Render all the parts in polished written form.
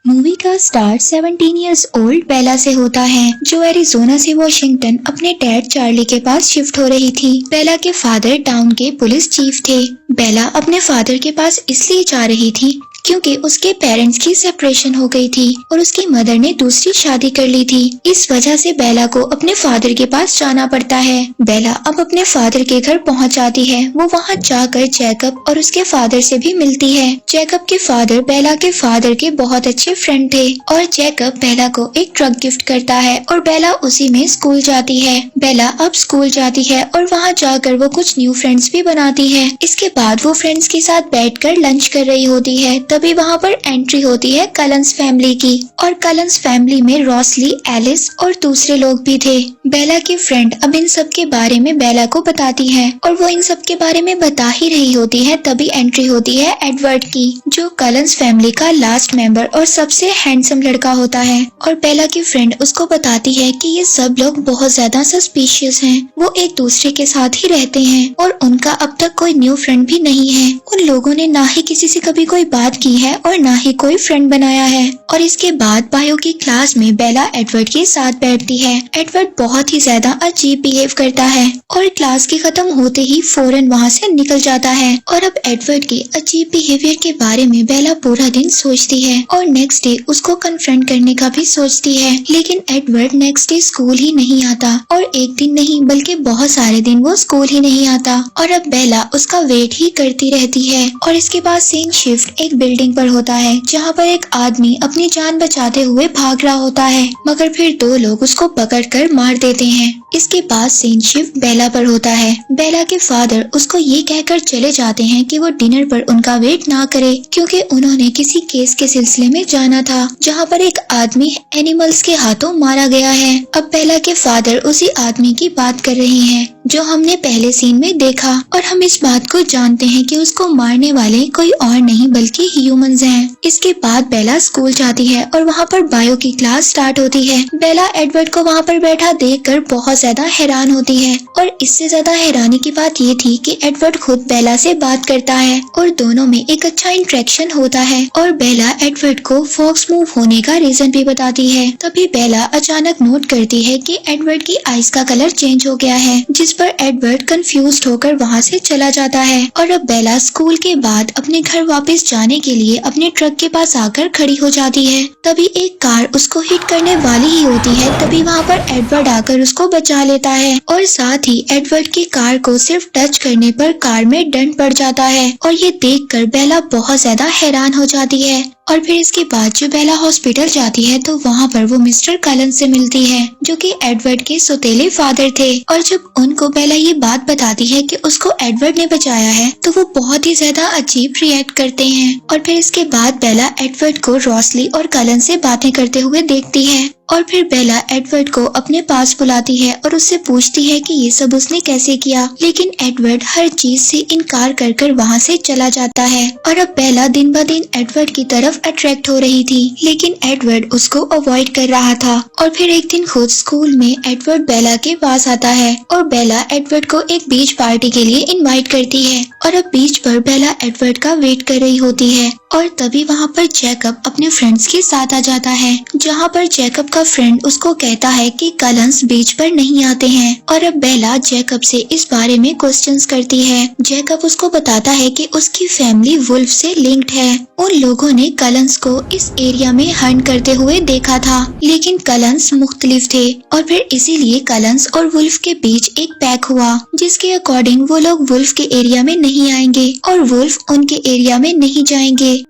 Movie का star 17 years old बेला से होता है, जो एरिजोना से वॉशिंगटन अपने डैड चार्ली के पास शिफ्ट हो रही थी। बेला के फादर टाउन के पुलिस चीफ थे। बेला अपने फादर के पास इसलिए जा रही थी क्योंकि उसके पेरेंट्स की सेपरेशन हो गई थी और उसकी मदर ने दूसरी शादी कर ली थी। इस वजह से बेला को अपने फादर के पास जाना पड़ता है। बेला अब अपने फादर के घर पहुंच जाती है। वो वहां जाकर जैकब और उसके फादर से भी मिलती है। जैकब के फादर बेला के फादर के बहुत अच्छे फ्रेंड थे और जैकब बेला को एक ट्रक गिफ्ट करता है और बेला उसी में स्कूल जाती है। बेला अब स्कूल जाती है और वहाँ जाकर वो कुछ न्यू फ्रेंड्स भी बनाती है। इसके बाद वो फ्रेंड्स के साथ बैठकर लंच कर रही होती है। तभी वहाँ पर एंट्री होती है कलंस फैमिली की और कलंस फैमिली में रॉसली, एलिस और दूसरे लोग भी थे। बेला की फ्रेंड अब इन सब के बारे में बेला को बताती है और वो इन सब के बारे में बता ही रही होती है, तभी एंट्री होती है एडवर्ड की, जो कलंस फैमिली का लास्ट मेंबर और सबसे हैंडसम लड़का होता है। और बेला की फ्रेंड उसको बताती है कि ये सब लोग बहुत ज्यादा सस्पिशियस हैं। वो एक दूसरे के साथ ही रहते हैं और उनका अब तक कोई न्यू फ्रेंड भी नहीं है। उन लोगों ने ना ही किसी से कभी कोई बात की है और ना ही कोई फ्रेंड बनाया है। और इसके बाद बायो की क्लास में बेला एडवर्ड के साथ बैठती है। एडवर्ड बहुत ही ज्यादा अजीब बिहेव करता है और क्लास के खत्म होते ही फौरन वहाँ से निकल जाता है। और अब एडवर्ड के अजीब बिहेवियर के बारे में बेला पूरा दिन सोचती है और नेक्स्ट डे उसको कन्फ्रंट करने का भी सोचती है, लेकिन एडवर्ड नेक्स्ट डे स्कूल ही नहीं आता और एक दिन नहीं बल्कि बहुत सारे दिन वो स्कूल ही नहीं आता। और अब बेला उसका वेट ही करती रहती है। और इसके बाद सीन शिफ्ट एक बिल्डिंग पर होता है, जहाँ पर एक आदमी अपनी जान बचाते हुए भाग रहा होता है, मगर फिर दो लोग उसको पकड़कर मार देते हैं। इसके बाद सीन शिफ्ट बेला पर होता है। बेला के फादर उसको ये कहकर चले जाते हैं कि वो डिनर पर उनका वेट ना करे, क्योंकि उन्होंने किसी केस के सिलसिले में जाना था जहाँ पर एक आदमी एनिमल्स के हाथों मारा गया है। अब बेला के फादर उसी आदमी की बात कर रहे हैं जो हमने पहले सीन में देखा, और हम इस बात को जानते हैं कि उसको मारने वाले कोई और नहीं बल्कि ह्यूमंस हैं। इसके बाद बेला स्कूल जाती है और वहाँ पर बायो की क्लास स्टार्ट होती है। बेला एडवर्ड को वहाँ पर बैठा देखकर बहुत ज्यादा हैरान होती है और इससे ज्यादा हैरानी की बात ये थी कि एडवर्ड खुद बेला से बात करता है और दोनों में एक अच्छा इंटरेक्शन होता है। और बेला एडवर्ड को फॉक्स मूव होने का रीजन भी बताती है। तभी बेला अचानक नोट करती है कि एडवर्ड की आईज का कलर चेंज हो गया है, जिस पर एडवर्ड कंफ्यूज्ड होकर वहाँ से चला जाता है। और अब बेला स्कूल के बाद अपने घर वापस जाने के लिए अपने ट्रक के पास आकर खड़ी हो जाती है। तभी एक कार उसको हिट करने वाली ही होती है। तभी वहाँ पर एडवर्ड आकर उसको बचा लेता है और साथ ही एडवर्ड की कार को सिर्फ टच करने पर कार में डंट पड़ जाता है। और ये देखकर बेला बहुत ज्यादा हैरान हो जाती है। और फिर इसके बाद जब बेला हॉस्पिटल जाती है तो वहाँ पर वो मिस्टर कलंस से मिलती है, जो कि एडवर्ड के सौतेले फादर थे। और जब उनको बेला ये बात बताती है कि उसको एडवर्ड ने बचाया है, तो वो बहुत ही ज्यादा अजीब रिएक्ट करते हैं। और फिर इसके बाद बेला एडवर्ड को रॉसली और कलंस से बातें करते हुए देखती है। और फिर बेला एडवर्ड को अपने पास बुलाती है और उससे पूछती है कि ये सब उसने कैसे किया, लेकिन एडवर्ड हर चीज से इनकार कर कर वहाँ से चला जाता है। और अब बेला दिन ब दिन एडवर्ड की तरफ अट्रैक्ट हो रही थी, लेकिन एडवर्ड उसको अवॉइड कर रहा था। और फिर एक दिन खुद स्कूल में एडवर्ड बेला के पास आता है और बेला एडवर्ड को एक बीच पार्टी के लिए इनवाइट करती है। और अब बीच पर बेला एडवर्ड का वेट कर रही होती है और तभी वहाँ पर जैकब अपने फ्रेंड्स के साथ आ जाता है, जहाँ पर जैकब का फ्रेंड उसको कहता है कि कलंस बीच पर नहीं आते हैं। और अब बेला जैकब से इस बारे में क्वेश्चंस करती है। जैकब उसको बताता है कि उसकी फैमिली वुल्फ से लिंक्ड है। उन लोगों ने कलंस को इस एरिया में हंट करते हुए देखा था, लेकिन कलंस मुख्तलिफ थे और फिर इसीलिए कलंस और वुल्फ के बीच एक पैक हुआ, जिसके अकॉर्डिंग वो लोग वुल्फ के एरिया में नहीं आएंगे और वुल्फ उनके एरिया में नहीं जाएंगे।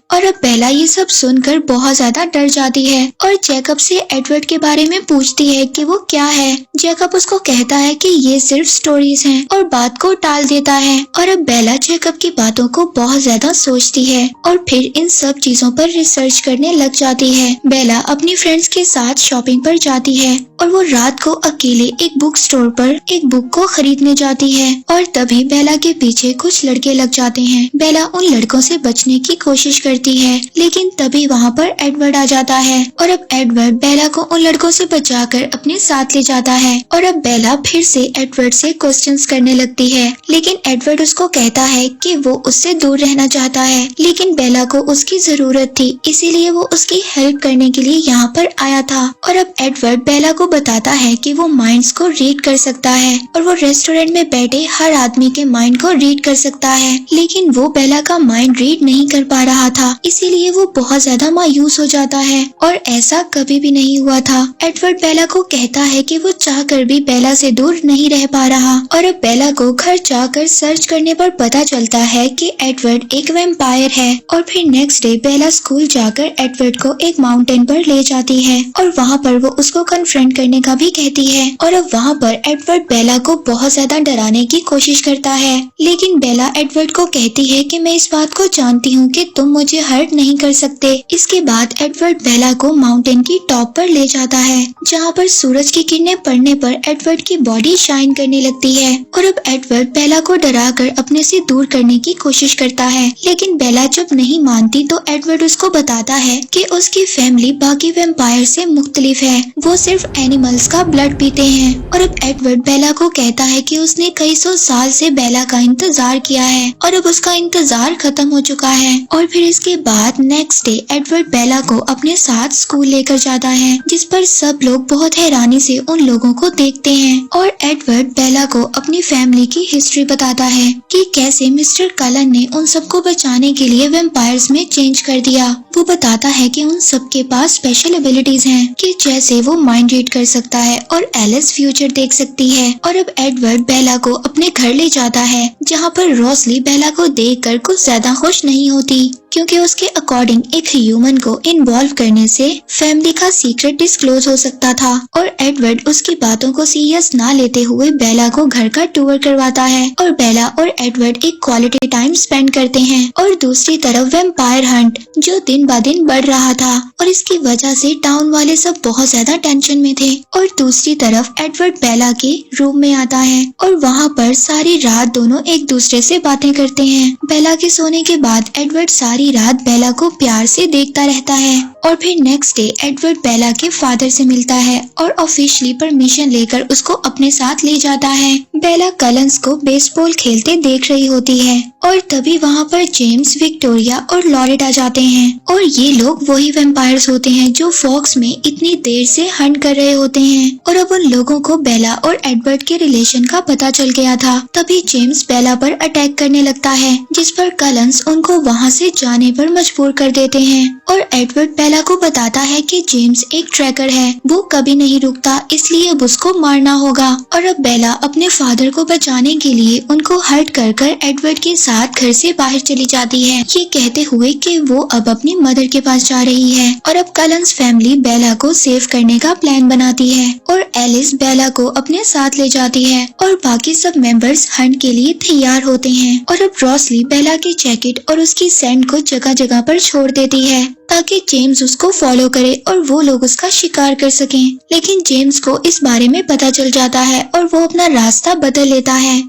और अब बेला ये सब सुनकर बहुत ज्यादा डर जाती है और जैकब से एडवर्ड के बारे में पूछती है कि वो क्या है। जैकब उसको कहता है कि ये सिर्फ स्टोरीज हैं और बात को टाल देता है। और अब बेला जैकब की बातों को बहुत ज्यादा सोचती है और फिर इन सब चीजों पर रिसर्च करने लग जाती है। बेला अपनी फ्रेंड्स के साथ शॉपिंग पर जाती है और वो रात को अकेले एक बुक स्टोर पर एक बुक को खरीदने जाती है। और तभी बेला के पीछे कुछ लड़के लग जाते हैं। बेला उन लड़कों से बचने की कोशिश करती देती है, लेकिन तभी वहाँ पर एडवर्ड आ जाता है और अब एडवर्ड बेला को उन लड़कों से बचाकर अपने साथ ले जाता है। और अब बेला फिर से एडवर्ड से क्वेश्चंस करने लगती है, लेकिन एडवर्ड उसको कहता है कि वो उससे दूर रहना चाहता है, लेकिन बेला को उसकी जरूरत थी, इसीलिए वो उसकी हेल्प करने के लिए यहाँ पर आया था। और अब एडवर्ड बेला को बताता है कि वो माइंड्स को रीड कर सकता है और वो रेस्टोरेंट में बैठे हर आदमी के माइंड को रीड कर सकता है, लेकिन वो बेला का माइंड रीड नहीं कर पा रहा था, इसीलिए वो बहुत ज्यादा मायूस हो जाता है और ऐसा कभी भी नहीं हुआ था। एडवर्ड बेला को कहता है कि वो चाहकर भी बेला से दूर नहीं रह पा रहा और अब बेला को घर जाकर सर्च करने पर पता चलता है कि एडवर्ड एक वैम्पायर है। और फिर नेक्स्ट डे बेला स्कूल जाकर एडवर्ड को एक माउंटेन पर ले जाती है और वहाँ पर वो उसको कन्फ्रंट करने का भी कहती है। और अब वहाँ पर एडवर्ड बेला को बहुत ज्यादा डराने की कोशिश करता है, लेकिन बेला एडवर्ड को कहती है कि मैं इस बात को जानती हूँ कि तुम मुझे हर्ट नहीं कर सकते। इसके बाद एडवर्ड बेला को माउंटेन की टॉप पर ले जाता है, जहाँ पर सूरज की किरणें पड़ने पर एडवर्ड की बॉडी शाइन करने लगती है। और अब एडवर्ड बेला को डराकर अपने से दूर करने की कोशिश करता है, लेकिन बेला जब नहीं मानती तो एडवर्ड उसको बताता है कि उसकी फैमिली बाकी वैम्पायर से मुख्तलिफ है, वो सिर्फ एनिमल्स का ब्लड पीते हैं। और अब एडवर्ड बेला को कहता है कि उसने कई सौ साल से बेला का इंतजार किया है और अब उसका इंतजार खत्म हो चुका है। और फिर इसके बाद नेक्स्ट डे एडवर्ड बेला को अपने साथ स्कूल लेकर जाता है, जिस पर सब लोग बहुत हैरानी से उन लोगों को देखते हैं। और एडवर्ड बेला को अपनी फैमिली की हिस्ट्री बताता है कि कैसे मिस्टर कलन ने उन सबको बचाने के लिए वैम्पायर्स में चेंज कर दिया। वो बताता है कि उन सबके पास स्पेशल एबिलिटीज हैं कि जैसे वो माइंड रीड कर सकता है और एलिस फ्यूचर देख सकती है। और अब एडवर्ड बेला को अपने घर ले जाता है, जहाँ पर रोसली बेला को देखकर कुछ ज्यादा खुश नहीं होती, क्योंकि उसके अकॉर्डिंग एक ह्यूमन को इन्वॉल्व करने से फैमिली का सीक्रेट डिस्क्लोज हो सकता था। और एडवर्ड उसकी बातों को सीरियस ना लेते हुए बेला को घर का टूर करवाता है और बेला और एडवर्ड एक क्वालिटी टाइम स्पेंड करते हैं। और दूसरी तरफ वैम्पायर हंट जो दिन ब दिन बढ़ रहा था और इसकी वजह से टाउन वाले सब बहुत ज्यादा टेंशन में थे। और दूसरी तरफ एडवर्ड बेला के रूम में आता है और वहाँ पर सारी रात दोनों एक दूसरे से बातें करते हैं। बेला के सोने के बाद एडवर्ड सारी रात बेला को प्यार से देखता रहता है। और फिर नेक्स्ट डे एडवर्ड बेला के फादर से मिलता है और ऑफिशियली परमिशन लेकर उसको अपने साथ ले जाता है। बेला कलंस को बेसबॉल खेलते देख रही होती है और तभी वहाँ पर जेम्स, विक्टोरिया और लॉरेट आ जाते हैं और ये लोग वही वैम्पायर्स होते हैं जो फॉक्स में इतनी देर से हंट कर रहे होते हैं। और अब उन लोगों को बेला और एडवर्ड के रिलेशन का पता चल गया था। तभी जेम्स बेला पर अटैक करने लगता है, जिस पर कलंस उनको वहाँ से जाने पर मजबूर कर देते हैं। और एडवर्ड बेला को बताता है कि जेम्स एक ट्रैकर है, वो कभी नहीं रुकता, इसलिए अब उसको मारना होगा। और अब बेला अपने फादर को बचाने के लिए उनको हर्ट कर कर एडवर्ड के साथ घर से बाहर चली जाती है, ये कहते हुए कि वो अब अपनी मदर के पास जा रही है। और अब कलंस फैमिली बेला को सेव करने का प्लान बनाती है और एलिस बेला को अपने साथ ले जाती है और बाकी सब मेंबर्स हंट के लिए तैयार होते हैं। और अब रोसली बेला की जैकेट और उसकी सेंट को जगह जगह पर छोड़ देती है ताकि जेम्स उसको फॉलो करे और वो लोग उसका शिकार कर सकें। लेकिन जेम्स को इस बारे में पता चल जाता है और वो अपना रास्ता बदल लेता है।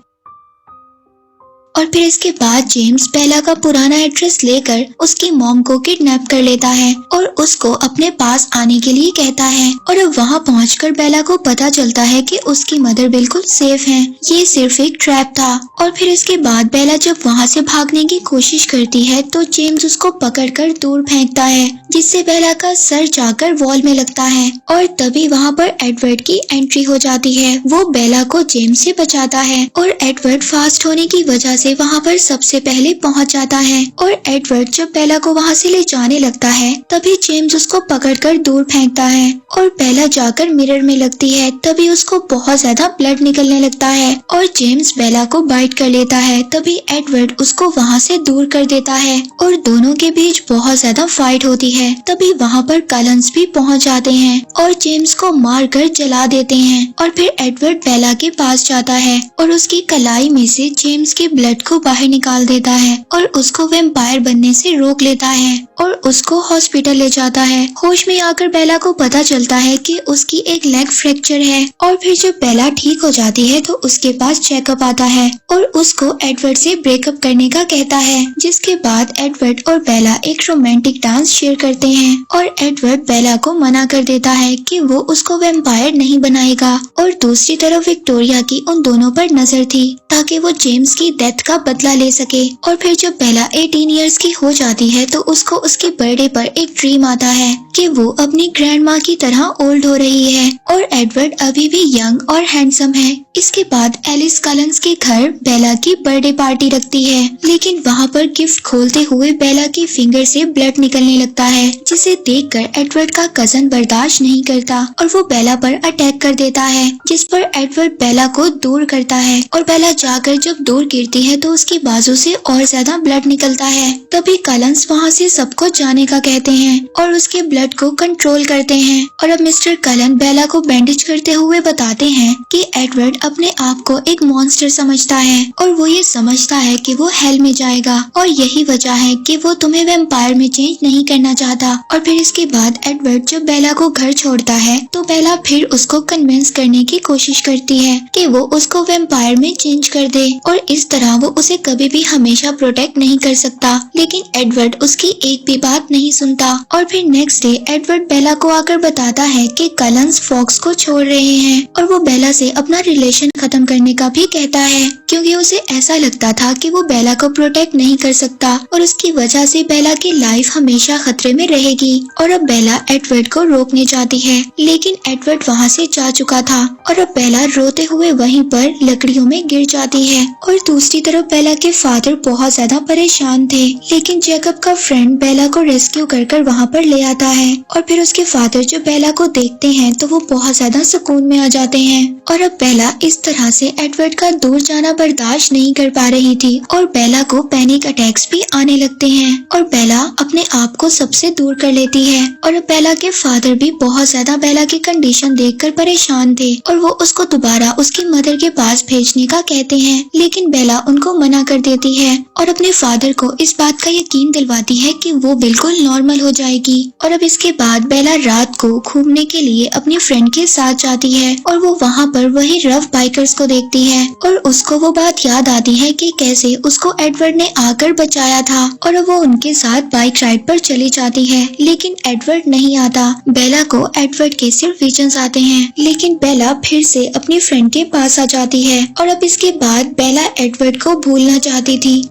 और फिर इसके बाद जेम्स बेला का पुराना एड्रेस लेकर उसकी मॉम को किडनैप कर लेता है और उसको अपने पास आने के लिए कहता है। और अब वहाँ पहुंचकर बेला को पता चलता है कि उसकी मदर बिल्कुल सेफ हैं, ये सिर्फ एक ट्रैप था। और फिर इसके बाद बेला जब वहाँ से भागने की कोशिश करती है तो जेम्स उसको पकड़कर दूर फेंकता है, जिससे बेला का सर जाकर वॉल में लगता है। और तभी वहाँ पर एडवर्ड की एंट्री हो जाती है, वो बेला को जेम्स से बचाता है और एडवर्ड फास्ट होने की वजह से वहाँ पर सबसे पहले पहुँच जाता है। और एडवर्ड जब बेला को वहाँ से ले जाने लगता है तभी जेम्स उसको पकड़कर दूर फेंकता है और बेला जाकर मिरर में लगती है। तभी उसको बहुत ज्यादा ब्लड निकलने लगता है और जेम्स बेला को बाइट कर लेता है। तभी एडवर्ड उसको वहाँ से दूर कर देता है और दोनों के बीच बहुत ज्यादा फाइट होती है। तभी वहाँ पर कलंस भी पहुँच जाते हैं और जेम्स को मार कर जला देते हैं। और फिर एडवर्ड बेला के पास जाता है और उसकी कलाई में से जेम्स के ब्लड को बाहर निकाल देता है और उसको वैम्पायर बनने से रोक लेता है। और उसको हॉस्पिटल ले जाता है। होश में आकर बेला को पता चलता है कि उसकी एक लेग फ्रैक्चर है और फिर जब बेला ठीक हो जाती है तो उसके पास चेकअप आता है और उसको एडवर्ड से ब्रेकअप करने का कहता है, जिसके बाद एडवर्ड और बेला एक रोमांटिक डांस शेयर करते हैं और एडवर्ड बेला को मना कर देता है कि वो उसको वैम्पायर नहीं बनाएगा। और दूसरी तरफ विक्टोरिया की उन दोनों पर नजर थी ताकि वो जेम्स की डेथ का बदला ले सके। और फिर जब बेला 18 इयर्स की हो जाती है तो उसको उसके बर्थडे पर एक ड्रीम आता है कि वो अपनी ग्रैंड माँ की तरह ओल्ड हो रही है और एडवर्ड अभी भी यंग और हैंडसम है। इसके बाद एलिस कलंस के घर बेला की बर्थडे पार्टी रखती है, लेकिन वहाँ पर गिफ्ट खोलते हुए बेला की फिंगर से ब्लड निकलने लगता है, जिसे देखकर एडवर्ड का कजन बर्दाश्त नहीं करता और वो बेला पर अटैक कर देता है, जिस पर एडवर्ड बेला को दूर करता है और बेला जाकर जब दूर गिरती है तो उसकी बाजू से और ज्यादा ब्लड निकलता है। तभी कलंस वहाँ से सबको जाने का कहते हैं और उसके ब्लड को कंट्रोल करते हैं। और अब मिस्टर कलन बेला को बैंडेज करते हुए बताते हैं कि एडवर्ड अपने आप को एक मॉन्स्टर समझता है और वो ये समझता है कि वो हेल में जाएगा और यही वजह है कि वो तुम्हें वैम्पायर में चेंज नहीं करना चाहता। और फिर इसके बाद एडवर्ड जब बेला को घर छोड़ता है तो बेला फिर उसको कन्विंस करने की कोशिश करती है कि वो उसको वैम्पायर में चेंज कर दे और इस तरह वो उसे कभी भी हमेशा प्रोटेक्ट नहीं कर सकता। लेकिन एडवर्ड उसकी एक भी बात नहीं सुनता और फिर नेक्स्ट डे एडवर्ड बेला को आकर बताता है कि कलंस फॉक्स को छोड़ रहे हैं और वो बेला से अपना रिलेशन खत्म करने का भी कहता है, क्योंकि उसे ऐसा लगता था कि वो बेला को प्रोटेक्ट नहीं कर सकता और उसकी वजह से बेला की लाइफ हमेशा खतरे में रहेगी। और अब बेला एडवर्ड को रोकने जाती है, लेकिन एडवर्ड वहाँ से जा चुका था और अब बेला रोते हुए वहीं पर लकड़ियों में गिर जाती है। और दूसरी तरफ बेला के फादर बहुत ज्यादा परेशान थे, लेकिन जैकब का फ्रेंड बेला को रेस्क्यू कर वहाँ पर ले आता है और फिर उसके फादर जो बेला को देखते हैं तो वो बहुत ज्यादा सुकून में आ जाते हैं। और अब बेला इस तरह से एडवर्ड का दूर जाना बर्दाश्त नहीं कर पा रही थी और बेला को पैनिक अटैक्स भी आने लगते हैं और बेला अपने आप को सबसे दूर कर लेती है। और अब बेला के फादर भी बहुत ज्यादा बेला की कंडीशन देखकर परेशान थे और वो उसको दोबारा उसकी मदर के पास भेजने का कहते हैं, लेकिन बेला उनको मना कर देती है और अपने फादर को इस बात का यकीन दिलवाती है कि वो बिल्कुल नॉर्मल हो जाएगी। और अब इसके बाद बेला रात को घूमने के लिए अपनी फ्रेंड के साथ जाती है और वो वहाँ पर वही रफ बाइकर्स को देखती है और उसको वो बात याद आती है कि कैसे उसको एडवर्ड ने आकर बचाया था और अब वो उनके साथ बाइक राइड पर चली जाती है, लेकिन एडवर्ड नहीं आता। बेला को एडवर्ड के सिर्फ विजन्स आते हैं, लेकिन बेला फिर से अपनी फ्रेंड के पास आ जाती है और अब इसके बाद बेला एडवर्ड को भूलना चाहती थी।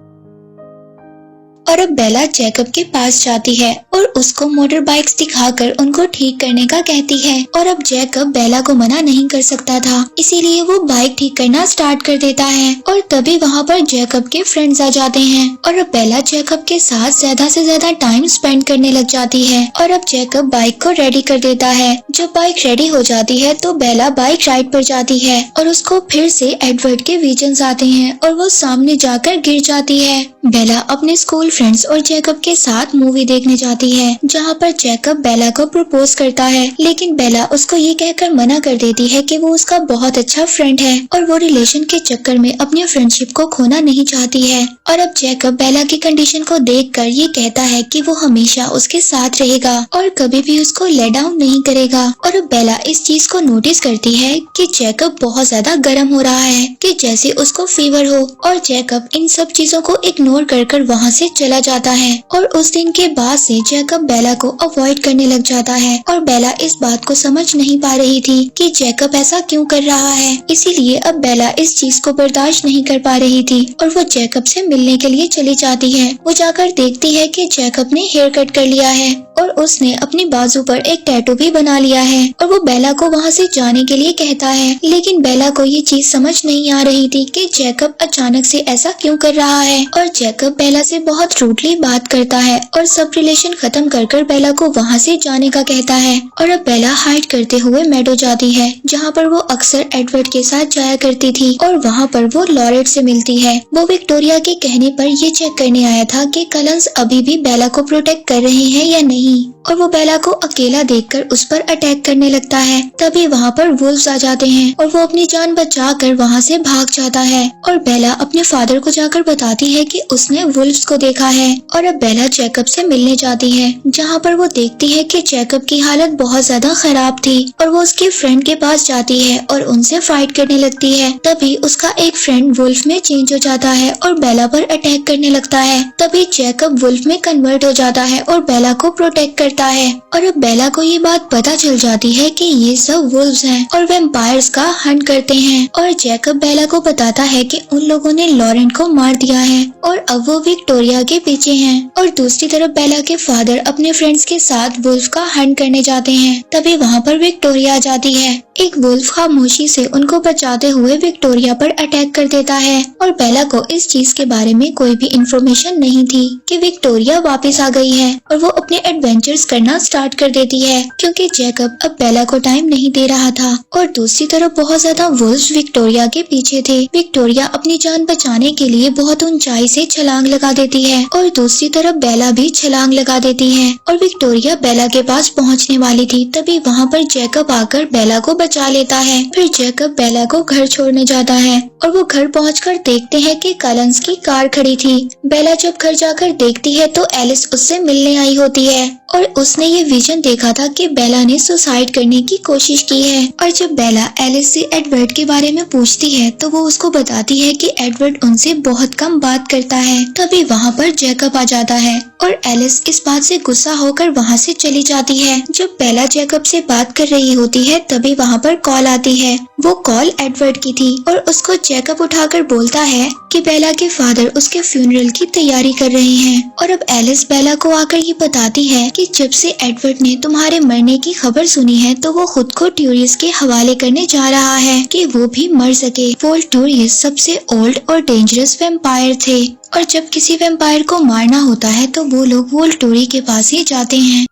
और अब बेला जैकब के पास जाती है और उसको मोटर बाइक्स दिखाकर उनको ठीक करने का कहती है और अब जैकब बेला को मना नहीं कर सकता था, इसीलिए वो बाइक ठीक करना स्टार्ट कर देता है और तभी वहाँ पर जैकब के फ्रेंड्स आ जाते हैं और अब बेला जैकब के साथ ज्यादा से ज्यादा टाइम स्पेंड करने लग जाती है। और अब जैकब बाइक को रेडी कर देता है। जब बाइक रेडी हो जाती है तो बेला बाइक राइड पर जाती है और उसको फिर से एडवर्ड के विजन्स आते हैं और वो सामने जाकर गिर जाती है। बेला अपने स्कूल फ्रेंड्स और जैकब के साथ मूवी देखने जाती है, जहाँ पर जैकब बेला को प्रपोज करता है, लेकिन बेला उसको ये कहकर मना कर देती है कि वो उसका बहुत अच्छा फ्रेंड है और वो रिलेशन के चक्कर में अपनी फ्रेंडशिप को खोना नहीं चाहती है। और अब जैकब बेला की कंडीशन को देखकर ये कहता है कि वो हमेशा उसके साथ रहेगा और कभी भी उसको लेट डाउन नहीं करेगा। और अब बेला इस चीज को नोटिस करती है कि जैकब बहुत ज्यादा गर्म हो रहा है, कि जैसे उसको फीवर हो, और जैकब इन सब चीजों को इग्नोर कर वहाँ से चला जाता है। और उस दिन के बाद से जैकब बेला को अवॉइड करने लग जाता है और बेला इस बात को समझ नहीं पा रही थी कि जैकब ऐसा क्यों कर रहा है, इसीलिए अब बेला इस चीज को बर्दाश्त नहीं कर पा रही थी और वो जैकब से मिलने के लिए चली जाती है। वो जाकर देखती है कि जैकब ने हेयर कट कर लिया है और उसने अपनी बाजू पर एक टैटू भी बना लिया है और वो बेला को वहाँ से जाने के लिए कहता है, लेकिन बेला को ये चीज समझ नहीं आ रही थी कि जैकब अचानक से ऐसा क्यों कर रहा है। और जैकब बेला से बहुत रूडली बात करता है और सब रिलेशन खत्म कर बेला को वहाँ से जाने का कहता है। और अब बेला हाइड करते हुए मेडो जाती है, जहाँ पर वो अक्सर एडवर्ड के साथ जाया करती थी और वहाँ पर वो लॉरेट से मिलती है। वो विक्टोरिया के कहने पर ये चेक करने आया था कि कलंस अभी भी बेला को प्रोटेक्ट कर रहे हैं या नहीं, नहीं और वो बेला को अकेला देखकर उस पर अटैक करने लगता है। तभी वहाँ पर वुल्व्स आ जाते हैं और वो अपनी जान बचाकर वहाँ से भाग जाता है और बेला अपने फादर को जाकर बताती है कि उसने वुल्व्स को देखा है। और अब बेला जैकब से मिलने जाती है, जहाँ पर वो देखती है कि जैकब की हालत बहुत ज्यादा खराब थी और वो उसके फ्रेंड के पास जाती है और उनसे फाइट करने लगती है। तभी उसका एक फ्रेंड वुल्फ में चेंज हो जाता है और बेला पर अटैक करने लगता है। तभी जैकब वुल्फ में कन्वर्ट हो जाता है और बेला को प्रोटेक्ट करता है। और अब बेला को ये बात पता चल जाती है कि ये सब वुल्व्स हैं और वैम्पायर्स का हंट करते हैं। और जैकब बेला को बताता है कि उन लोगों ने लॉरेंट को मार दिया है और अब वो विक्टोरिया के पीछे हैं। और दूसरी तरफ बेला के फादर अपने फ्रेंड्स के साथ वुल्फ का हंट करने जाते हैं। तभी वहाँ पर विक्टोरिया आ जाती है। एक वुल्फ खामोशी से उनको बचाते हुए विक्टोरिया पर अटैक कर देता है और बेला को इस चीज के बारे में कोई भी इंफॉर्मेशन नहीं थी कि विक्टोरिया वापस आ गई है और वो अपने एडवेंचर्स करना स्टार्ट कर देती है, क्योंकि जैकब अब बेला को टाइम नहीं दे रहा था। और दूसरी तरफ बहुत ज्यादा वुल्व्स विक्टोरिया के पीछे थे। विक्टोरिया अपनी जान बचाने के लिए बहुत ऊंचाई से छलांग लगा देती है और दूसरी तरफ बेला भी छलांग लगा देती है और विक्टोरिया बेला के पास पहुंचने वाली थी। तभी वहाँ पर जैकब आकर बेला को बचा लेता है। फिर जैकब बेला को घर छोड़ने जाता है और वो घर पहुंचकर देखते हैं कि कलंस की कार खड़ी थी। बेला जब घर जाकर देखती है तो एलिस उससे मिलने आई होती है और उसने ये विजन देखा था कि बेला ने सुसाइड करने की कोशिश की है। और जब बेला एलिस से एडवर्ड के बारे में पूछती है तो वो उसको बताती है कि एडवर्ड उनसे बहुत कम बात करता है। तभी वहाँ पर जैकब आ जाता है और एलिस इस बात से गुस्सा होकर वहाँ से चली जाती है। जब बेला जैकब से बात कर रही होती है तभी वहाँ पर कॉल आती है। वो कॉल एडवर्ड की थी और उसको जैकब उठाकर बोलता है कि बेला के फादर उसके फ्यूनरल की तैयारी कर रहे हैं। और अब एलिस बेला को आकर ये बताती है कि जब से एडवर्ड ने तुम्हारे मरने की खबर सुनी है तो वो खुद को ट्यूरियस के हवाले करने जा रहा है कि वो भी मर सके। वोल्टूरियस सबसे ओल्ड और डेंजरस वैम्पायर थे और जब किसी वैम्पायर को मारना होता है तो वो लोग वोल्टूरी के पास ही जाते हैं।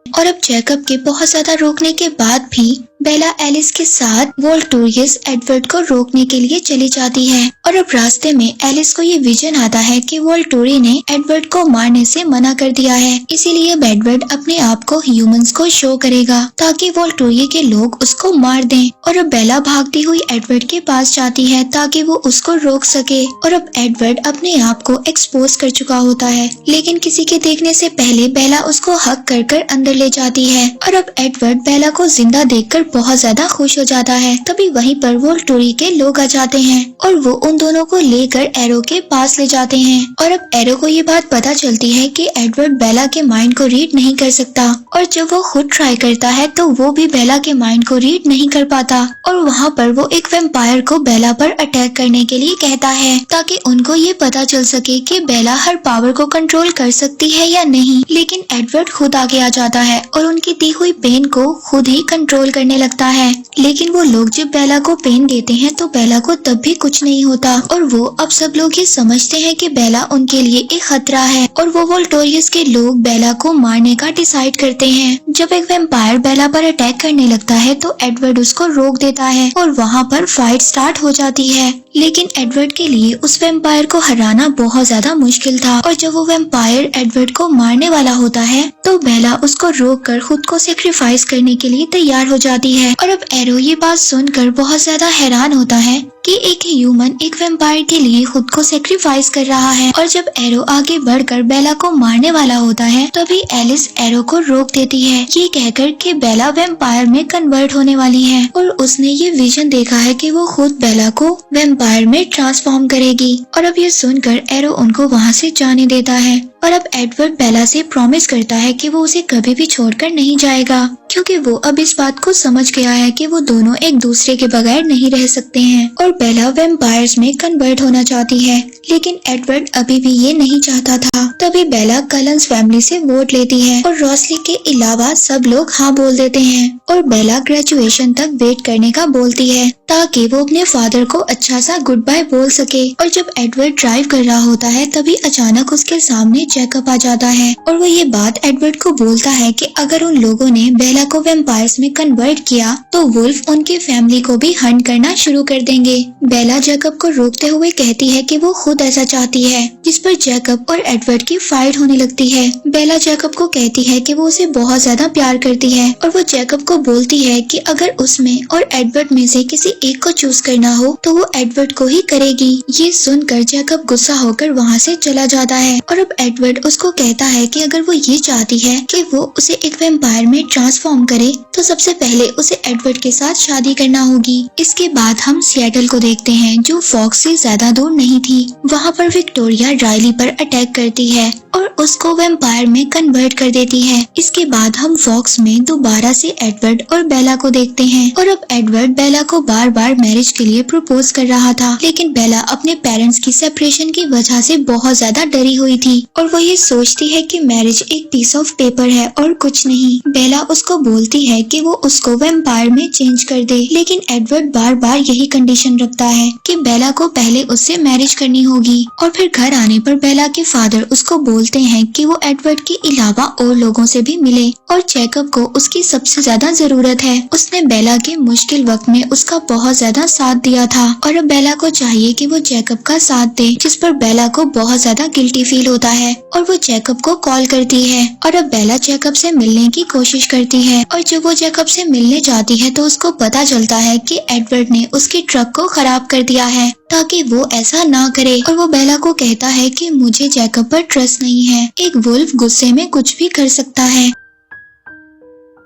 और अब जैकब के बहुत ज्यादा रोकने के बाद भी बेला एलिस के साथ वोल्टूरियस एडवर्ड को रोकने के लिए चली जाती है। और अब रास्ते में एलिस को ये विजन आता है कि वोल्टूरी ने एडवर्ड को मारने से मना कर दिया है, इसीलिए एडवर्ड अपने आप को ह्यूमंस को शो करेगा ताकि वोल्टूरी के लोग उसको मार दें। और अब बेला भागती हुई एडवर्ड के पास जाती है ताकि वो उसको रोक सके। और अब एडवर्ड अपने आप को एक्सपोज कर चुका होता है, लेकिन किसी के देखने से पहले बेला उसको हक कर अंदर ले जाती है। और अब एडवर्ड बेला को जिंदा देखकर बहुत ज्यादा खुश हो जाता है। तभी वहीं पर वोल्टूरी के लोग आ जाते हैं और वो उन दोनों को लेकर एरो के पास ले जाते हैं। और अब एरो को ये बात पता चलती है कि एडवर्ड बेला के माइंड को रीड नहीं कर सकता और जब वो खुद ट्राई करता है तो वो भी बेला के माइंड को रीड नहीं कर पाता। और वहाँ पर वो एक वैम्पायर को बेला पर अटैक करने के लिए कहता है ताकि उनको ये पता चल सके कि बेला हर पावर को कंट्रोल कर सकती है या नहीं। लेकिन एडवर्ड खुद आगे आ जाता है और उनकी दी हुई पेन को खुद ही कंट्रोल करने लगता है। लेकिन वो लोग जब बेला को पेन देते हैं तो बेला को तब भी कुछ नहीं होता और वो अब सब लोग ये समझते हैं कि बेला उनके लिए एक खतरा है और वो वोल्टूरियस के लोग बेला को मारने का डिसाइड करते हैं। जब एक वैम्पायर बेला पर अटैक करने लगता है तो एडवर्ड उसको रोक देता है और वहाँ पर फाइट स्टार्ट हो जाती है। लेकिन एडवर्ड के लिए उस वैम्पायर को हराना बहुत ज्यादा मुश्किल था और जब वो वैम्पायर एडवर्ड को मारने वाला होता है तो बेला उसको रोककर खुद को सेक्रीफाइस करने के लिए तैयार हो जाती है। और अब एरो ये बात सुनकर बहुत ज्यादा हैरान होता है कि एक ह्यूमन एक वैम्पायर के लिए खुद को सेक्रीफाइस कर रहा है। और जब एरो आगे बढ़कर बेला को मारने वाला होता है तभी एलिस एरो को रोक देती है, ये कहकर कि बेला वैम्पायर में कन्वर्ट होने वाली है और उसने ये विजन देखा है कि वो खुद बेला को वैम्पायर में ट्रांसफॉर्म करेगी। और अब ये सुनकर एरो उनको वहाँ से जाने देता है। और अब एडवर्ड बेला से प्रॉमिस करता है कि वो उसे कभी भी छोड़कर नहीं जाएगा, क्योंकि वो अब इस बात को समझ गया है कि वो दोनों एक दूसरे के बगैर नहीं रह सकते हैं। और बेला वैम्पायर्स में कन्वर्ट होना चाहती है, लेकिन एडवर्ड अभी भी ये नहीं चाहता था। तभी बेला कलंस फैमिली से वोट लेती है और रॉसली के अलावा सब लोग हाँ बोल देते हैं और बेला ग्रेजुएशन तक वेट करने का बोलती है ताकि वो अपने फादर को अच्छा सा गुड बाय बोल सके। और जब एडवर्ड ड्राइव कर रहा होता है तभी अचानक उसके सामने जैकब आ जाता है और वो ये बात एडवर्ड को बोलता है कि अगर उन लोगों ने बेला को वैम्पायर्स में कन्वर्ट किया तो वुल्फ उनकी फैमिली को भी हंट करना शुरू कर देंगे। बेला जैकब को रोकते हुए कहती है कि वो खुद ऐसा चाहती है, जिस पर जैकब और एडवर्ड की फाइट होने लगती है। बेला जैकब को कहती है कि वो उसे बहुत ज्यादा प्यार करती है और वो जैकब को बोलती है कि अगर उसमें और एडवर्ड में से किसी एक को चूज करना हो तो वो एडवर्ड को ही करेगी। ये सुनकर जैकब गुस्सा होकर वहाँ से चला जाता है और अब एडवर्ड उसको कहता है कि अगर वो ये चाहती है कि वो उसे एक वैम्पायर में ट्रांसफॉर्म करे तो सबसे पहले उसे एडवर्ड के साथ शादी करना होगी। इसके बाद हम सिएटल को देखते हैं, जो फॉक्स से ज्यादा दूर नहीं थी। वहाँ पर विक्टोरिया राइली पर अटैक करती है और उसको वैम्पायर में कन्वर्ट कर देती है। इसके बाद हम फॉक्स में दोबारा से एडवर्ड और बेला को देखते हैं और अब एडवर्ड बेला को बार बार मैरिज के लिए प्रपोज कर रहा था, लेकिन बेला अपने पेरेंट्स की सेपरेशन की वजह से बहुत ज्यादा डरी हुई थी और वो ये सोचती है कि मैरिज एक पीस ऑफ पेपर है और कुछ नहीं। बेला उसको बोलती है कि वो उसको वैम्पायर में चेंज कर दे, लेकिन एडवर्ड बार बार यही कंडीशन रखता है कि बेला को पहले उससे मैरिज करनी होगी। और फिर घर आने पर बेला के फादर उसको बोलते हैं कि वो एडवर्ड के अलावा और लोगों से भी मिले और जैकब को उसकी सबसे ज्यादा जरूरत है। उसने बेला के मुश्किल वक्त में उसका बहुत ज्यादा साथ दिया था और अब बेला को चाहिए कि वो जैकब का साथ दे, जिस पर बेला को बहुत ज्यादा गिल्टी फील होता है और वो जैकब को कॉल करती है और अब बेला जैकब से मिलने की कोशिश करती है और जब वो जैकब से मिलने जाती है तो उसको पता चलता है कि एडवर्ड ने उसकी ट्रक को खराब कर दिया है ताकि वो ऐसा ना करे और वो बेला को कहता है कि मुझे जैकब पर ट्रस्ट नहीं है, एक वुल्फ गुस्से में कुछ भी कर सकता है।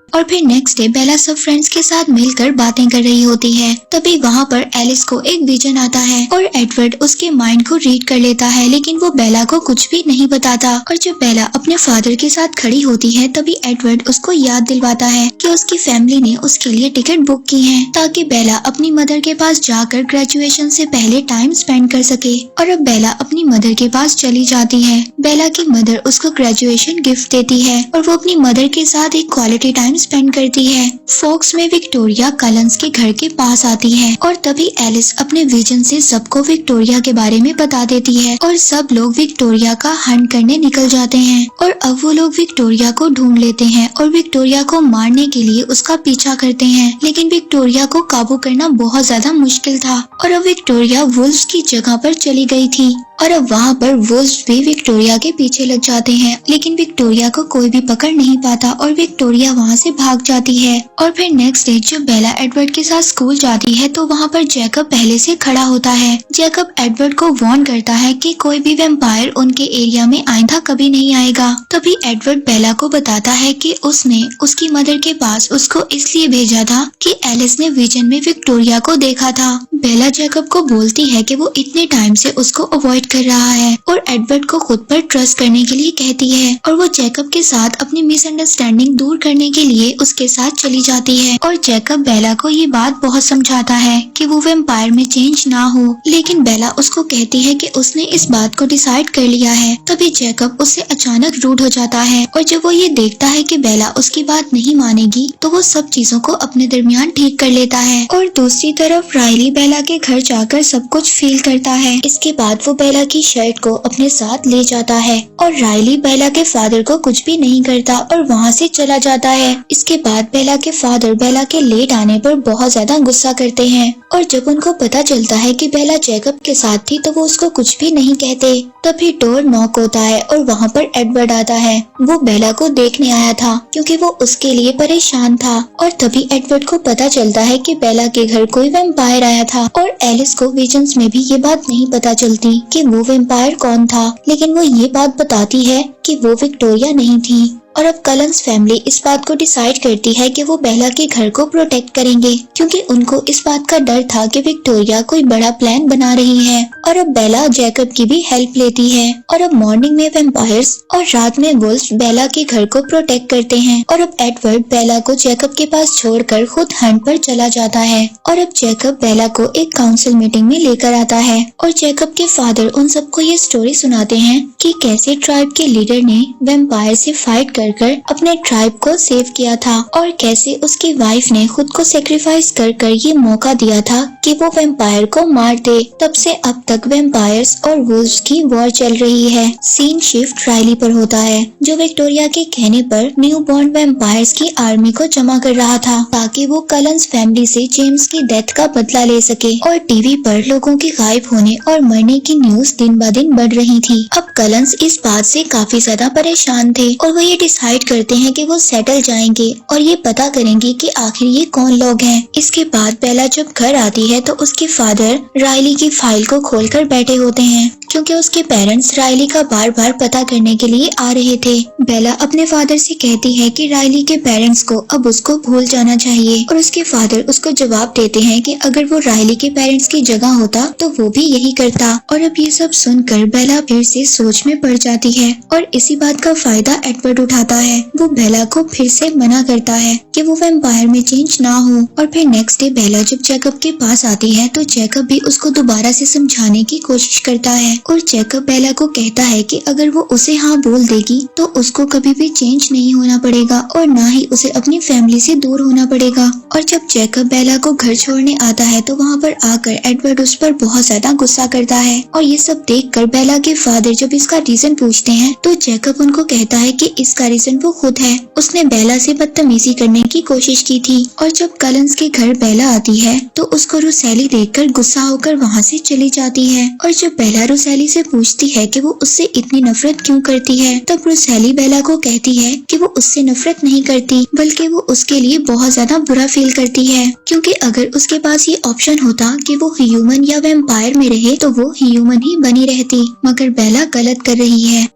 और फिर नेक्स्ट डे बेला सब फ्रेंड्स के साथ मिलकर बातें कर रही होती है। तभी वहाँ पर एलिस को एक विजन आता है और एडवर्ड उसके माइंड को रीड कर लेता है, लेकिन वो बेला को कुछ भी नहीं बताता। और जब बेला अपने फादर के साथ खड़ी होती है तभी एडवर्ड उसको याद दिलवाता है कि उसकी फैमिली ने उसके लिए टिकट बुक की है ताकि बेला अपनी मदर के पास जाकर ग्रेजुएशन से पहले टाइम स्पेंड कर सके। और अब बेला अपनी मदर के पास चली जाती है। बेला की मदर उसको ग्रेजुएशन गिफ्ट देती है और वो अपनी मदर के साथ एक क्वालिटी टाइम स्पेंड करती है। फॉक्स में विक्टोरिया कलंस के घर के पास आती है और तभी एलिस अपने विजन से सबको विक्टोरिया के बारे में बता देती है और सब लोग विक्टोरिया का हंट करने निकल जाते हैं। और अब वो लोग विक्टोरिया को ढूंढ लेते हैं और विक्टोरिया को मारने के लिए उसका पीछा करते हैं, लेकिन विक्टोरिया को काबू करना बहुत ज्यादा मुश्किल था और अब विक्टोरिया वुल्फ्स की जगह पर चली गई थी और अब वहाँ पर वुल्फ्स भी विक्टोरिया के पीछे लग जाते हैं, लेकिन विक्टोरिया को कोई भी पकड़ नहीं पाता और विक्टोरिया वहाँ से भाग जाती है। और फिर नेक्स्ट डे जब बेला एडवर्ड के साथ स्कूल जाती है तो वहाँ पर जैकब पहले से खड़ा होता है। जैकब एडवर्ड को वार्न करता है कि कोई भी वैम्पायर उनके एरिया में आइंदा कभी नहीं आएगा। तभी एडवर्ड बेला को बताता है कि उसने उसकी मदर के पास उसको इसलिए भेजा था कि एलिस ने विजन में विक्टोरिया को देखा था। बेला जैकब को बोलती है कि वो इतने टाइम से उसको अवॉइड कर रहा है और एडवर्ड को खुद पर ट्रस्ट करने के लिए कहती है और वो जैकब के साथ अपनी मिसअंडरस्टैंडिंग दूर करने के लिए उसके साथ चली जाती है। और जैकब बेला को ये बात बहुत समझाता है कि वो वैम्पायर में चेंज ना हो, लेकिन बेला उसको कहती है कि उसने इस बात को डिसाइड कर लिया है। तभी जैकब उससे अचानक रूड हो जाता है और जब वो ये देखता है कि बेला उसकी बात नहीं मानेगी तो वो सब चीजों को अपने दरमियान ठीक कर लेता है। और दूसरी तरफ राइली बेला के घर जाकर सब कुछ फील करता है। इसके बाद वो बेला की शर्ट को अपने साथ ले जाता है और राइली बेला के फादर को कुछ भी नहीं करता और वहाँ से चला जाता है। इसके बाद बेला के फादर बेला के लेट आने पर बहुत ज्यादा गुस्सा करते हैं और जब उनको पता चलता है कि बेला जैकब के साथ थी तो वो उसको कुछ भी नहीं कहते। तभी डोर नॉक होता है और वहाँ पर एडवर्ड आता है। वो बेला को देखने आया था क्योंकि वो उसके लिए परेशान था और तभी एडवर्ड को पता चलता है कि बेला के घर कोई वैम्पायर आया था और एलिस को विजन्स में भी ये बात नहीं पता चलती कि वो वैम्पायर कौन था, लेकिन वो ये बात बताती है कि वो विक्टोरिया नहीं थी। और अब कलंस फैमिली इस बात को डिसाइड करती है कि वो बेला के घर को प्रोटेक्ट करेंगे क्योंकि उनको इस बात का डर था कि विक्टोरिया कोई बड़ा प्लान बना रही है। और अब बेला जैकब की भी हेल्प लेती है और अब मॉर्निंग में वैम्पायर्स और रात में वुल्फ्स बेला के घर को प्रोटेक्ट करते हैं। और अब एडवर्ड बेला को जैकब के पास छोड़कर खुद हंट पर चला जाता है और अब जैकब बेला को एक काउंसिल मीटिंग में लेकर आता है और जैकब के फादर उन सबको ये स्टोरी सुनाते हैं कि कैसे ट्राइब के लीडर ने वैम्पायर से फाइट कर कर अपने ट्राइब को सेव किया था और कैसे उसकी वाइफ ने खुद को सेक्रीफाइस कर कर ये मौका दिया था कि वो वैम्पायर को मार दे। तब से अब तक वैम्पायर्स और वुल्व्स की वॉर चल रही है। सीन शिफ्ट राइली पर होता है, जो विक्टोरिया के कहने पर न्यू बॉर्न वैम्पायर्स की आर्मी को जमा कर रहा था ताकि वो कलंस फैमिली से जेम्स की डेथ का बदला ले सके। और टीवी पर लोगों के गायब होने और मरने की न्यूज दिन ब दिन बढ़ रही थी। अब कलंस इस बात से काफी ज्यादा परेशान थे और वो ये डिसाइड करते हैं कि वो सेटल जाएंगे और ये पता करेंगे कि आखिर ये कौन लोग हैं। इसके बाद बेला जब घर आती है तो उसके फादर राइली की फाइल को खोलकर बैठे होते हैं क्योंकि उसके पेरेंट्स राइली का बार बार पता करने के लिए आ रहे थे। बेला अपने फादर से कहती है कि राइली के पेरेंट्स को अब उसको भूल जाना चाहिए और उसके फादर उसको जवाब देते हैं कि अगर वो राइली के पेरेंट्स की जगह होता तो वो भी यही करता। और अब ये सब सुनकर बेला फिर से सोच में पड़ जाती है और इसी बात का फायदा एडवर्ड उठाता है। वो बेला को फिर से मना करता है कि वो वैम्पायर में चेंज ना हो। और फिर नेक्स्ट डे बेला जब जैकब के पास आती है तो जैकब भी उसको दोबारा से समझाने की कोशिश करता है और जैकब बेला को कहता है कि अगर वो उसे हाँ बोल देगी तो उसको कभी भी चेंज नहीं होना पड़ेगा और ना ही उसे अपनी फैमिली से दूर होना पड़ेगा। और जब जैकब बेला को घर छोड़ने आता है तो वहाँ पर आकर एडवर्ड उस पर बहुत ज्यादा गुस्सा करता है और ये सब देखकर बेला के फादर जब इसका रीजन पूछते हैं तो जैकब उनको कहता है कि इसका रीजन वो खुद है, उसने बेला से बदतमीजी करने की कोशिश की थी। और जब कलंस के घर बेला आती है तो उसको रुसैली देखकर गुस्सा होकर वहाँ से चली जाती है। और जब बेला रुसैली से पूछती है कि वो उससे इतनी नफरत क्यों करती है तब रुसैली बेला को कहती है कि वो उससे नफरत नहीं करती बल्कि वो उसके लिए बहुत ज्यादा बुरा फील करती है क्योंकि अगर उसके पास ये ऑप्शन होता कि वो ह्यूमन या वैम्पायर में रहे तो वो ह्यूमन ही बनी रहती, मगर बेला गलत कर रही है।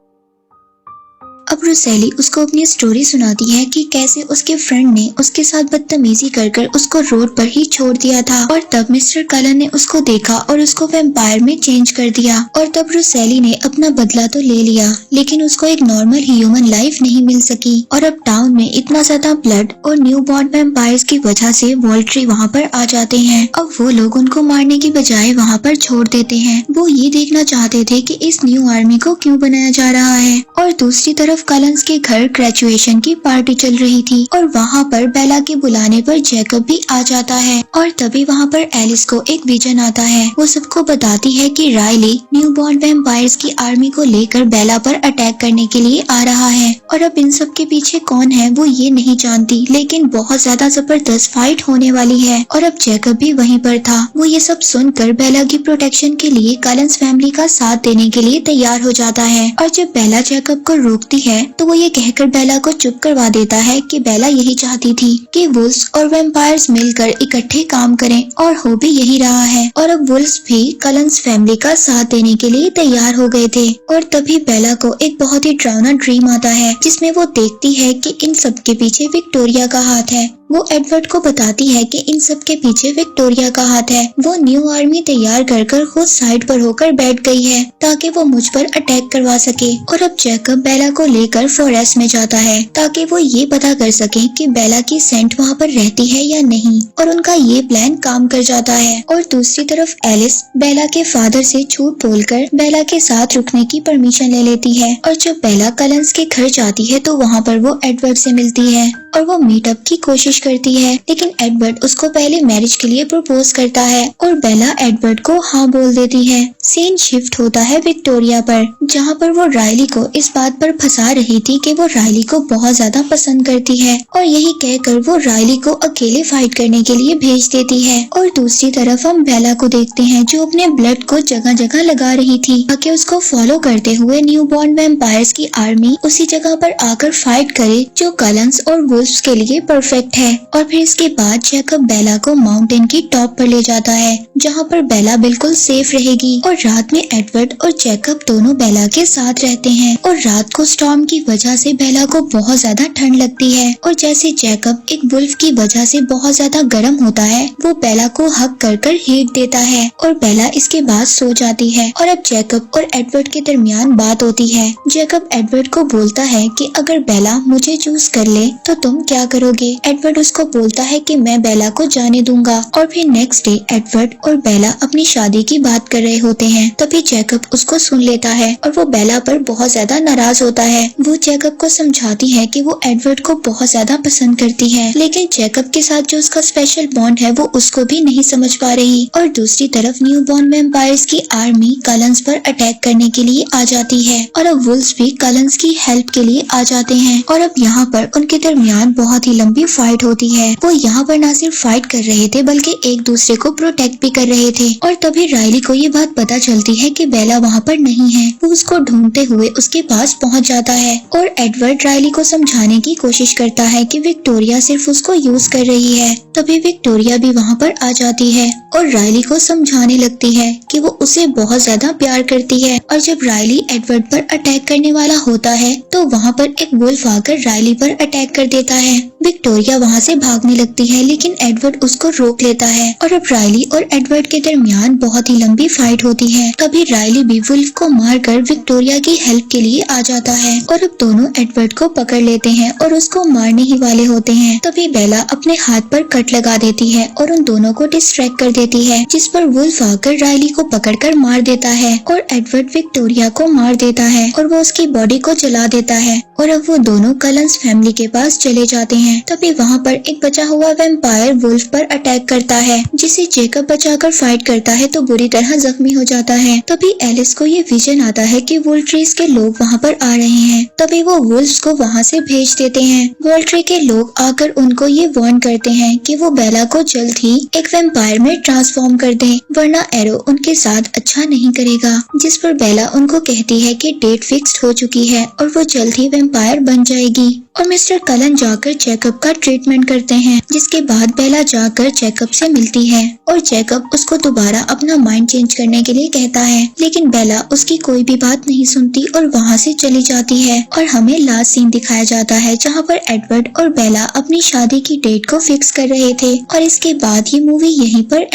अब रुसैली उसको अपनी स्टोरी सुनाती है कि कैसे उसके फ्रेंड ने उसके साथ बदतमीजी कर कर उसको रोड पर ही छोड़ दिया था और तब मिस्टर कलन ने उसको देखा और उसको वैम्पायर में चेंज कर दिया। और तब रुसैली ने अपना बदला तो ले लिया लेकिन उसको एक नॉर्मल ह्यूमन लाइफ नहीं मिल सकी। और अब टाउन में इतना ज्यादा ब्लड और न्यू बॉर्न वैम्पायर्स की वजह से वॉल्ट्री वहाँ पर आ जाते हैं। अब वो लोग उनको मारने की बजाय वहाँ पर छोड़ देते हैं। वो ये देखना चाहते थे कि इस न्यू आर्मी को क्यों बनाया जा रहा है। और दूसरी तरफ कलंस के घर ग्रेजुएशन की पार्टी चल रही थी और वहाँ पर बेला के बुलाने पर जैकब भी आ जाता है। और तभी वहाँ पर एलिस को एक विजन आता है। वो सबको बताती है कि राइली न्यू बॉर्न वैम्पायर्स की आर्मी को लेकर बेला पर अटैक करने के लिए आ रहा है। और अब इन सब के पीछे कौन है वो ये नहीं जानती, लेकिन बहुत ज्यादा जबरदस्त फाइट होने वाली है। और अब जैकब भी वहीं पर था। वो ये सब सुनकर बेला की प्रोटेक्शन के लिए कलंस फैमिली का साथ देने के लिए तैयार हो जाता है। और जब बेला जैकब को रोकती है तो वो ये कहकर बेला को चुप करवा देता है कि बेला यही चाहती थी कि वुल्व्स और वैम्पायर्स मिलकर इकट्ठे काम करें और हो भी यही रहा है। और अब वुल्व्स भी कलंस फैमिली का साथ देने के लिए तैयार हो गए थे। और तभी बेला को एक बहुत ही डरावना ड्रीम आता है जिसमें वो देखती है कि इन सब के पीछे विक्टोरिया का हाथ है। वो एडवर्ड को बताती है कि इन सब के पीछे विक्टोरिया का हाथ है। वो न्यू आर्मी तैयार कर कर खुद साइड पर होकर बैठ गई है ताकि वो मुझ पर अटैक करवा सके। और अब जैकब बेला को लेकर फॉरेस्ट में जाता है ताकि वो ये पता कर सके कि बेला की सेंट वहाँ पर रहती है या नहीं। और उनका ये प्लान काम कर जाता है। और दूसरी तरफ एलिस बेला के फादर से झूठ बोलकर बेला के साथ रुकने की परमिशन ले लेती है। और जब बेला कलंस के घर जाती है तो वहाँ पर वो एडवर्ड से मिलती है और वो मीटअप की कोशिश करती है, लेकिन एडवर्ड उसको पहले मैरिज के लिए प्रपोज करता है और बेला एडवर्ड को हाँ बोल देती है। सीन शिफ्ट होता है विक्टोरिया पर, जहाँ पर वो राइली को इस बात पर फंसा रही थी कि वो राइली को बहुत ज्यादा पसंद करती है और यही कहकर वो राइली को अकेले फाइट करने के लिए भेज देती है। और दूसरी तरफ हम बेला को देखते हैं जो अपने ब्लड को जगह जगह लगा रही थी ताकि उसको फॉलो करते हुए न्यू बॉर्न वैम्पायर्स की आर्मी उसी जगह पर आकर फाइट करे जो कलंस और वुल्व्स के लिए परफेक्ट है। और फिर इसके बाद जैकब बेला को माउंटेन की टॉप पर ले जाता है जहाँ पर बेला बिल्कुल सेफ रहेगी। और रात में एडवर्ड और जैकब दोनों बेला के साथ रहते हैं। और रात को स्टॉर्म की वजह से बेला को बहुत ज्यादा ठंड लगती है और जैसे जैकब एक वुल्फ की वजह से बहुत ज्यादा गर्म होता है वो बेला को हक कर कर हीट देता है और बेला इसके बाद सो जाती है। और अब जैकब और एडवर्ड के दरमियान बात होती है। जैकब एडवर्ड को बोलता है कि अगर बेला मुझे चूज कर ले तो तुम क्या करोगे। एडवर्ड एडवर्ड उसको बोलता है कि मैं बेला को जाने दूंगा। और फिर नेक्स्ट डे एडवर्ड और बेला अपनी शादी की बात कर रहे होते हैं। तभी जैकब उसको सुन लेता है और वो बेला पर बहुत ज्यादा नाराज होता है। वो जैकब को समझाती है कि वो एडवर्ड को बहुत ज्यादा पसंद करती है, लेकिन जैकब के साथ जो उसका स्पेशल बॉन्ड है वो उसको भी नहीं समझ पा रही। और दूसरी तरफ न्यू बॉर्न वैम्पायर्स की आर्मी कलंस पर अटैक करने के लिए आ जाती है और अब वुल्व्स भी कलंस की हेल्प के लिए आ जाते हैं। और अब यहाँ पर उनके दरमियान बहुत ही लंबी फाइट होती है। वो यहाँ पर न सिर्फ फाइट कर रहे थे बल्कि एक दूसरे को प्रोटेक्ट भी कर रहे थे। और तभी राइली को ये बात पता चलती है कि बेला वहाँ पर नहीं है। वो उसको ढूंढते हुए उसके पास पहुँच जाता है और एडवर्ड राइली को समझाने की कोशिश करता है कि विक्टोरिया सिर्फ उसको यूज कर रही है। तभी विक्टोरिया भी वहाँ पर आ जाती है और राइली को समझाने लगती है कि वो उसे बहुत ज्यादा प्यार करती है। और जब राइली एडवर्ड पर अटैक करने वाला होता है तो वहाँ पर एक वुल्फ आकर राइली पर अटैक कर देता है। विक्टोरिया वहाँ से भागने लगती है लेकिन एडवर्ड उसको रोक लेता है और अब राइली और एडवर्ड के दरमियान बहुत ही लंबी फाइट होती है। तभी राइली भी वुल्फ को मारकर विक्टोरिया की हेल्प के लिए आ जाता है और अब दोनों एडवर्ड को पकड़ लेते हैं और उसको मारने ही वाले होते हैं। तभी बेला अपने हाथ पर कट लगा देती है और उन दोनों को डिस्ट्रैक्ट कर देती है, जिस पर वुल्फ आकर राइली को पकड़कर मार देता है और एडवर्ड विक्टोरिया को मार देता है और वो उसकी बॉडी को जला देता है। और अब वो दोनों कलंस फैमिली के पास चले जाते हैं। तभी वहाँ पर एक बचा हुआ वैम्पायर वुल्फ पर अटैक करता है, जिसे जेकब बचाकर फाइट करता है तो बुरी तरह जख्मी हो जाता है। तभी एलिस को ये विजन आता है कि वोल्ट्रीज के लोग वहाँ पर आ रहे हैं। तभी वो वुल्फ्स को वहाँ से भेज देते हैं। वोल्ट्री के लोग आकर उनको ये वार्न करते हैं कि वो बेला को जल्द ही एक वैम्पायर में ट्रांसफॉर्म कर दें, वरना एरो उनके साथ अच्छा नहीं करेगा। जिस पर बेला उनको कहती है कि डेट फिक्स्ड हो चुकी है और वो जल्द ही वैम्पायर बन जाएगी। और मिस्टर कलन जाकर जैकब का ट्रीटमेंट करते हैं, जिसके बाद बेला जाकर जैकब से मिलती है और जैकब उसको दोबारा अपना माइंड चेंज करने के लिए कहता है, लेकिन बेला उसकी कोई भी बात नहीं सुनती और वहाँ से चली जाती है। और हमें लास्ट सीन दिखाया जाता है जहाँ पर एडवर्ड और बेला अपनी शादी की डेट को फिक्स कर रहे थे और इसके बाद ये मूवी यहीं पर